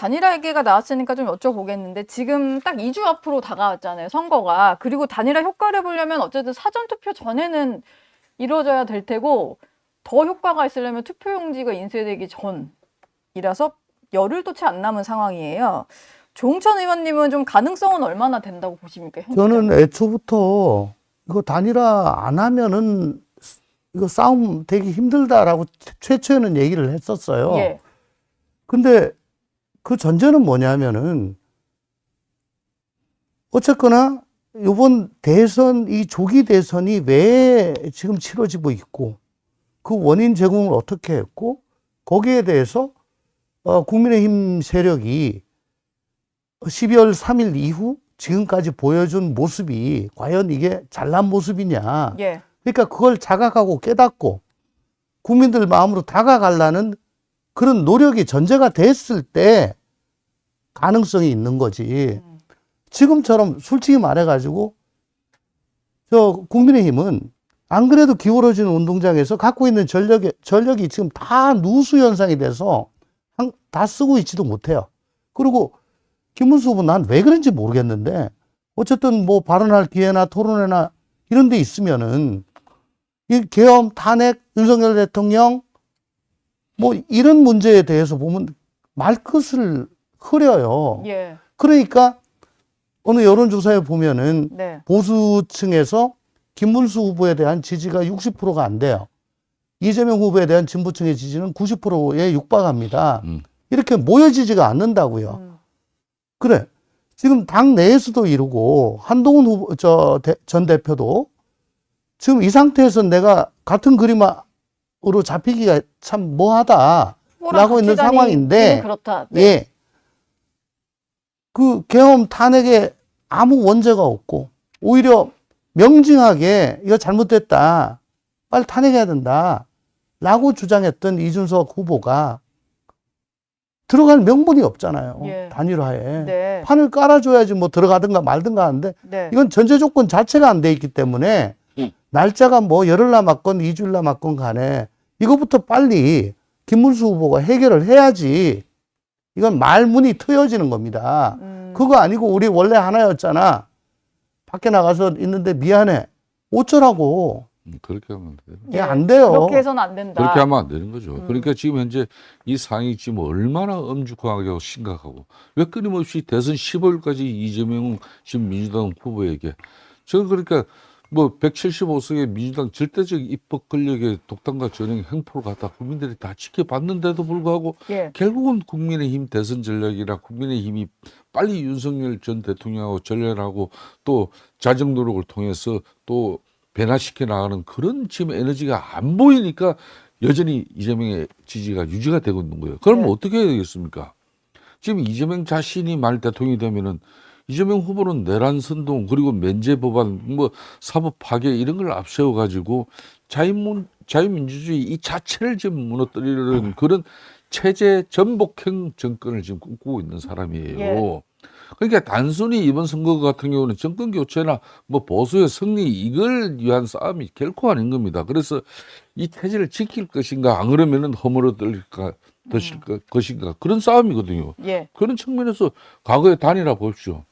단일화 얘기가 나왔으니까 좀 여쭤보겠는데 지금 딱 2주 앞으로 다가왔잖아요, 선거가. 그리고 단일화 효과를 보려면 어쨌든 사전투표 전에는 이루어져야 될 테고 더 효과가 있으려면 투표용지가 인쇄되기 전이라서 열흘도 채 안 남은 상황이에요. 조홍천 의원님은 좀 가능성은 얼마나 된다고 보십니까? 저는 애초부터 이거 단일화 안 하면은 이거 싸움 되기 힘들다라고 최초에는 얘기를 했었어요. 예. 근데 그 전제는 뭐냐면은 어쨌거나 이번 대선, 이 조기 대선이 왜 지금 치러지고 있고 그 원인 제공을 어떻게 했고 거기에 대해서 국민의힘 세력이 12월 3일 이후 지금까지 보여준 모습이 과연 이게 잘난 모습이냐. 예. 그러니까 그걸 자각하고 깨닫고 국민들 마음으로 다가가려는 그런 노력이 전제가 됐을 때 가능성이 있는 거지. 지금처럼 솔직히 말해가지고 저 국민의힘은 안 그래도 기울어지는 운동장에서 갖고 있는 전력이 지금 다 누수 현상이 돼서 다 쓰고 있지도 못해요. 그리고 김문수 후보 난 왜 그런지 모르겠는데 어쨌든 뭐 발언할 기회나 토론회나 이런 데 있으면은 이 계엄, 탄핵, 윤석열 대통령 뭐 이런 문제에 대해서 보면 말끝을 흐려요. 예. 그러니까 어느 여론조사에 보면은 네. 보수층에서 김문수 후보에 대한 지지가 60%가 안 돼요. 이재명 후보에 대한 진보층의 지지는 90%에 육박합니다. 이렇게 모여지지가 않는다고요. 그래. 지금 당 내에서도 이루고 한동훈 후보, 전 대표도 지금 이 상태에서 내가 같은 그림으로 잡히기가 참 뭐하다라고 있는 상황인데, 그렇다. 네. 예. 그 계엄 탄핵에 아무 원죄가 없고, 오히려 명징하게 이거 잘못됐다. 빨리 탄핵해야 된다. 라고 주장했던 이준석 후보가 들어갈 명분이 없잖아요. 예. 단일화에. 네. 판을 깔아줘야지 뭐 들어가든가 말든가 하는데 네. 이건 전제 조건 자체가 안 돼 있기 때문에 날짜가 뭐 열흘 남았건 2주일 남았건 간에 이거부터 빨리 김문수 후보가 해결을 해야지 이건 말문이 트여지는 겁니다. 그거 아니고 우리 원래 하나였잖아. 밖에 나가서 있는데 미안해. 어쩌라고. 그렇게 하면 안 돼요. 예, 안 돼요. 그렇게 해서는 안 된다. 그렇게 하면 안 되는 거죠. 그러니까 지금 현재 이 상황이 지금 얼마나 엄중하고 심각하고 왜 끊임없이 대선 15일까지 이재명 지금 민주당 후보에게 저는 그러니까 뭐 175석의 민주당 절대적 입법 권력의 독단과 전형 행포를 갖다 국민들이 다 지켜봤는데도 불구하고 예. 결국은 국민의힘 대선 전략이라 국민의힘이 빨리 윤석열 전 대통령하고 전략하고 또 자정 노력을 통해서 또 변화시켜 나가는 그런 지금 에너지가 안 보이니까 여전히 이재명의 지지가 유지가 되고 있는 거예요. 그러면 네. 어떻게 해야 되겠습니까? 지금 이재명 자신이 만일 대통령이 되면은 이재명 후보는 내란 선동 그리고 면제 법안 뭐 사법 파괴 이런 걸 앞세워 가지고 자유민주주의 이 자체를 지금 무너뜨리려는 그런 체제 전복형 정권을 지금 꿈꾸고 있는 사람이에요. 예. 그러니까 단순히 이번 선거 같은 경우는 정권 교체나 뭐 보수의 승리 이걸 위한 싸움이 결코 아닌 겁니다. 그래서 이 체제를 지킬 것인가 안 그러면은 허물어들까 것인가 그런 싸움이거든요. 예. 그런 측면에서 과거의 단일화 보십시오.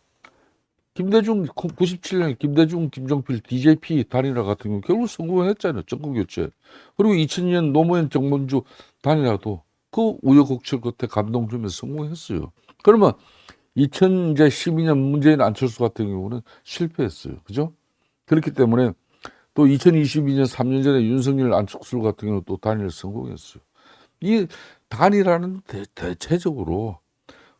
김대중 97년 김대중 김종필 DJP 단일화 같은 경우 결국 성공했잖아요. 정권 교체. 그리고 2000년 노무현 정몽주 단일화도 그 우여곡절 끝에 감동 주면서 성공했어요. 그러면 2012년 문재인 안철수 같은 경우는 실패했어요. 그죠? 그렇기 때문에 또 2022년 3년 전에 윤석열 안철수 같은 경우는 또 단일화 성공했어요. 이 단일화는 대체적으로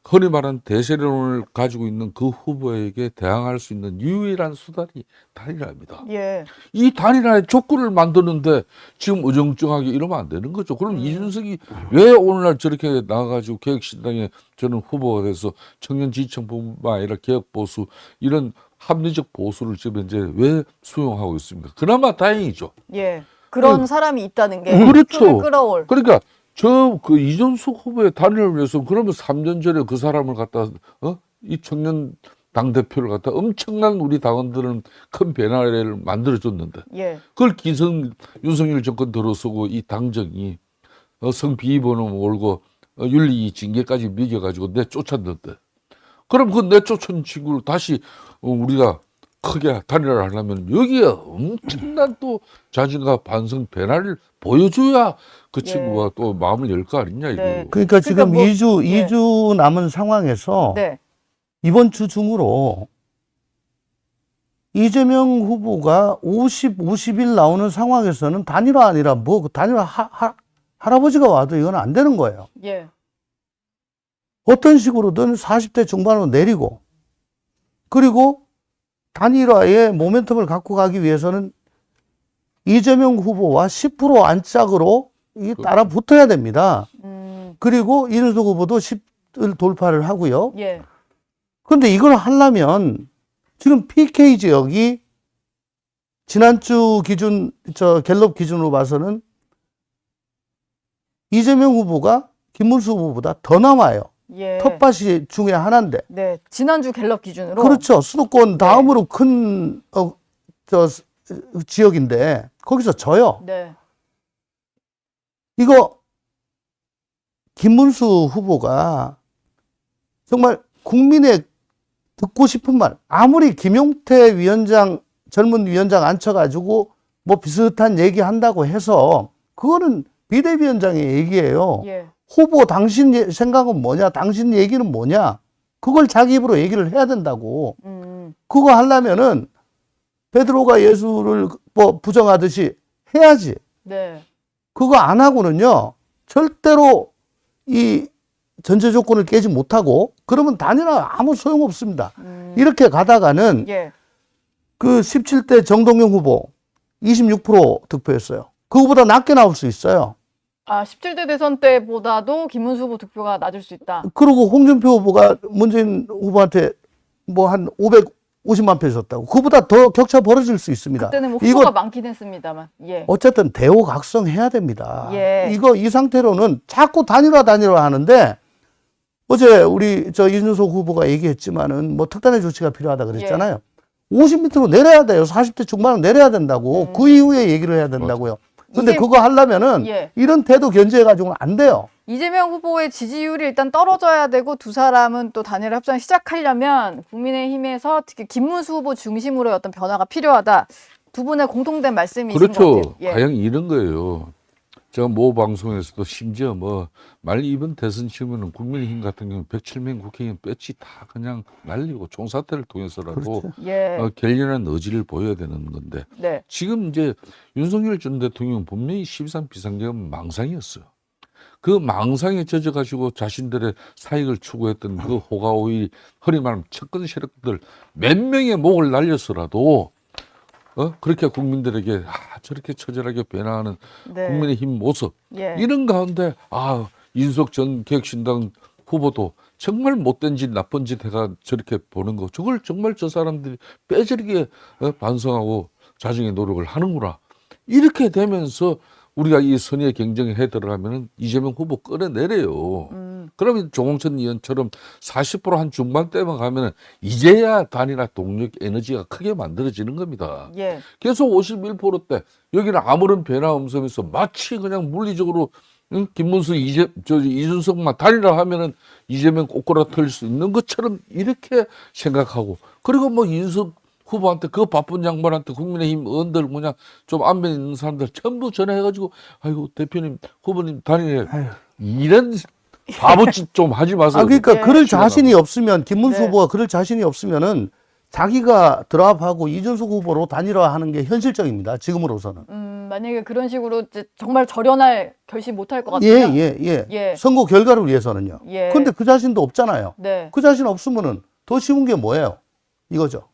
흔히 말하는 대세론을 가지고 있는 그 후보에게 대항할 수 있는 유일한 수단이 단일화입니다. 예. 이 단일화의 조건을 만드는데 지금 어정쩡하게 이러면 안 되는 거죠. 그럼 이준석이 왜 오늘날 저렇게 나와가지고 개혁신당에 저는 후보가 돼서 청년 지지층뿐만 아니라 개혁보수 이런 합리적 보수를 지금 이제 왜 수용하고 있습니까? 그나마 다행이죠. 예. 그런 사람이 있다는 게 그렇죠. 표를 끌어올. 그러니까 그 이준석 후보의 단일화를 위해서 그러면 3년 전에 그 사람을 갖다 이 청년 당 대표를 갖다 엄청난 우리 당원들은 큰 변화를 만들어줬는데 예. 그걸 윤석열 정권 들어서고 이 당정이 성비번호 몰고 윤리 징계까지 매겨가지고 내쫓았는데, 그럼 그 내쫓은 친구를 다시 우리가 크게 단일화를 하려면 여기에 엄청난 또 자신과 반성 변화를 보여줘야 그 예. 친구가 또 마음을 열 거 아니냐, 이거. 네. 그러니까 지금 뭐, 2주 남은 상황에서 네. 이번 주 중으로 이재명 후보가 50일 나오는 상황에서는 단일화 아니라 뭐 단일화 할아버지가 와도 이건 안 되는 거예요. 예. 어떤 식으로든 40대 중반으로 내리고, 그리고 단일화의 모멘텀을 갖고 가기 위해서는 이재명 후보와 10% 안짝으로 이 따라 붙어야 됩니다. 그리고 이준석 후보도 10을 돌파를 하고요. 예. 그런데 이걸 하려면 지금 PK 지역이 지난주 기준, 갤럽 기준으로 봐서는 이재명 후보가 김문수 후보보다 더 남아요. 예. 텃밭이 중에 하나인데. 네. 지난주 갤럽 기준으로. 그렇죠. 수도권 다음으로 큰, 지역인데, 거기서 져요. 네. 이거, 김문수 후보가 정말 국민의 듣고 싶은 말, 아무리 김용태 위원장, 젊은 위원장 앉혀가지고 뭐 비슷한 얘기 한다고 해서, 그거는 비대위원장의 얘기예요. 예. 후보 당신 생각은 뭐냐? 당신 얘기는 뭐냐? 그걸 자기 입으로 얘기를 해야 된다고. 그거 하려면은 베드로가 예수를 뭐 부정하듯이 해야지. 네. 그거 안 하고는요, 절대로 이 전제 조건을 깨지 못하고, 그러면 단일화 아무 소용 없습니다. 이렇게 가다가는 예. 그 17대 정동영 후보 26% 득표했어요. 그거보다 낮게 나올 수 있어요. 아, 17대 대선 때보다도 김문수 후보 득표가 낮을 수 있다. 그리고 홍준표 후보가 문재인 후보한테 뭐 한 550만 표 줬다고. 그보다 더 격차 벌어질 수 있습니다. 그때는 뭐 후보가 많긴 했습니다만. 예. 어쨌든 대오각성해야 됩니다. 예. 이 상태로는 자꾸 단일화 하는데, 어제 우리 이준석 후보가 얘기했지만은 뭐 특단의 조치가 필요하다 그랬잖아요. 50m로 내려야 돼요. 40대 중반은 내려야 된다고. 그 이후에 얘기를 해야 된다고요. 근데 그거 하려면은 이런 태도 견제해가지고는 안 돼요. 이재명 후보의 지지율이 일단 떨어져야 되고, 두 사람은 또 단일화 협상 시작하려면 국민의힘에서 특히 김문수 후보 중심으로의 어떤 변화가 필요하다. 두 분의 공통된 말씀이신 것 그렇죠. 같아요. 예. 가령 이런 거예요. 제가 모 방송에서도 심지어 만약 이번 대선 치면은 국민의힘 같은 경우는 107명 국회의원 뺏지 다 그냥 날리고 총사퇴를 통해서라도 예. 결연한 의지를 보여야 되는 건데, 네. 지금 이제 윤석열 전 대통령은 분명히 12.3 비상계엄 망상이었어요. 그 망상에 젖어가지고 자신들의 사익을 추구했던 그 호가호의 허리 말하면 측근 세력들 몇 명의 목을 날려서라도 그렇게 국민들에게 저렇게 처절하게 변화하는 네. 국민의힘 모습, 예. 이런 가운데 윤석 전 개혁신당 후보도 정말 못된 짓, 나쁜 짓 해가 저렇게 보는 거, 저걸 정말 저 사람들이 빼저리게 반성하고 자정의 노력을 하는구나. 이렇게 되면서 우리가 이 선의의 경쟁에 해 들어가면은 이재명 후보 끌어내려요. 그러면 조홍천 의원처럼 40%한 중반대만 가면은 이제야 단일화 동력 에너지가 크게 만들어지는 겁니다. 예. 계속 51%대, 여기는 아무런 변화 없으면서 마치 그냥 물리적으로 김문수, 이준석만 단일화 하면은 이재명 꼬꾸라틀 수 있는 것처럼 이렇게 생각하고, 그리고 뭐 이준석 후보한테, 그 바쁜 양반한테 국민의힘 의원들 좀 안면 있는 사람들 전부 전화해가지고, 아이고 대표님, 후보님 단일화, 이런 바보짓 좀 하지 마세요. 그러니까 예. 그럴 자신이 없으면, 김문수 네. 후보가 그럴 자신이 없으면은 자기가 드랍하고 이준석 후보로 단일화하는 게 현실적입니다. 지금으로서는. 만약에 그런 식으로 이제 정말 절연할 결심 못할 것 같으면. 예. 선거 결과를 위해서는요. 예. 근데 그 자신도 없잖아요. 네. 그 자신 없으면은 더 쉬운 게 뭐예요? 이거죠.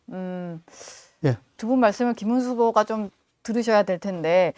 예. 두 분 말씀을 김문수 후보가 좀 들으셔야 될 텐데,